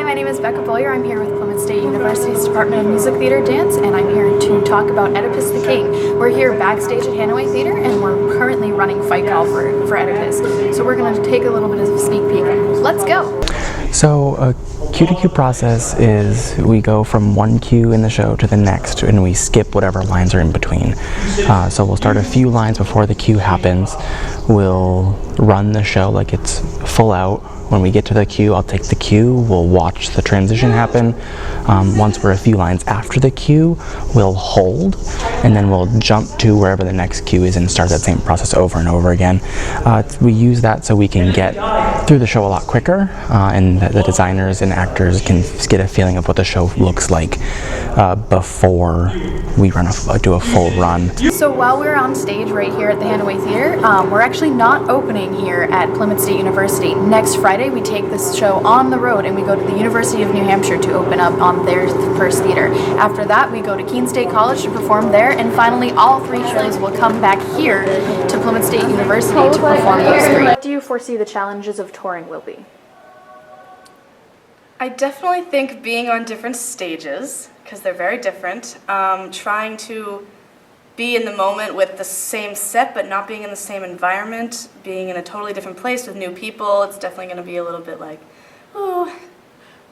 Hi, my name is Becca Boyer. I'm here with Plymouth State University's Department of Music, Theater, Dance, and I'm here to talk about Oedipus the King. We're here backstage at Hanaway Theater, and we're currently running Fight Call for Oedipus. So we're going to take a little bit of a sneak peek. Let's go! So a cue to cue process is we go from one cue in the show to the next, and we skip whatever lines are in between. So we'll start a few lines before the cue happens. We'll run the show like it's full out. When we get to the cue, I'll take the cue, we'll watch the transition happen. Once we're a few lines after the cue, we'll hold, and then we'll jump to wherever the next cue is and start that same process over and over again. We use that so we can get through the show a lot quicker, and the designers and actors can get a feeling of what the show looks like before we do a full run. So while we're on stage right here at the Hanaway Theater, we're actually not opening here at Plymouth State University. Next Friday, we take this show on the road and we go to the University of New Hampshire to open up on their first theater. After that, we go to Keene State College to perform there, and finally all three shows will come back here to Plymouth State University to perform those three. What do you foresee the challenges of touring will be? I definitely think being on different stages, because they're very different, trying to be in the moment with the same set but not being in the same environment, being in a totally different place with new people, it's definitely going to be a little bit like, oh.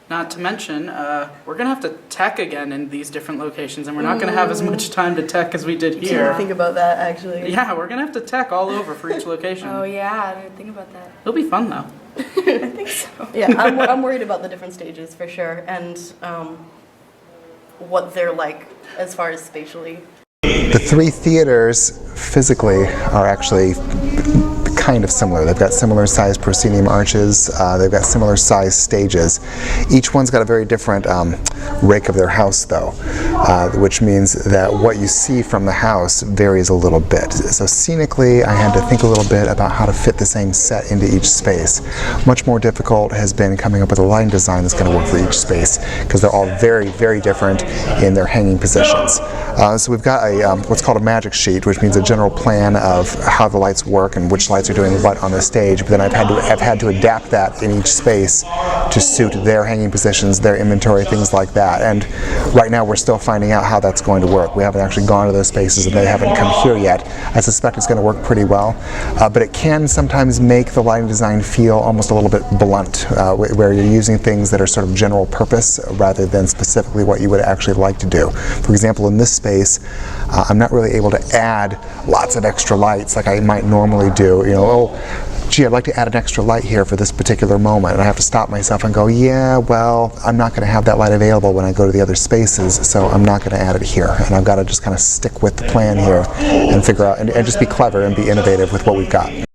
Not to mention, we're going to have to tech again in these different locations, and we're not going to have as much time to tech as we did here. Didn't think about that, actually. Yeah, we're going to have to tech all over for each location. Oh yeah, I didn't think about that. It'll be fun though. I think so. Yeah, I'm worried about the different stages for sure, and what they're like as far as spatially. The three theaters physically are actually kind of similar. They've got similar sized proscenium arches, they've got similar sized stages. Each one's got a very different rake of their house though, which means that what you see from the house varies a little bit. So scenically I had to think a little bit about how to fit the same set into each space. Much more difficult has been coming up with a lighting design that's going to work for each space, because they're all very, very different in their hanging positions. So we've got a what's called a magic sheet, which means a general plan of how the lights work and which lights are doing what on the stage, but then I've had to adapt that in each space to suit their hanging positions, their inventory, things like that. And right now we're still finding out how that's going to work. We haven't actually gone to those spaces and they haven't come here yet. I suspect it's going to work pretty well, but it can sometimes make the lighting design feel almost a little bit blunt, where you're using things that are sort of general purpose rather than specifically what you would actually like to do. For example, in this space, I'm not really able to add lots of extra lights like I might normally do. You know, oh, gee, I'd like to add an extra light here for this particular moment, and I have to stop myself and go, yeah, well, I'm not going to have that light available when I go to the other spaces, so I'm not going to add it here. And I've got to just kind of stick with the plan here and figure out, and just be clever and be innovative with what we've got.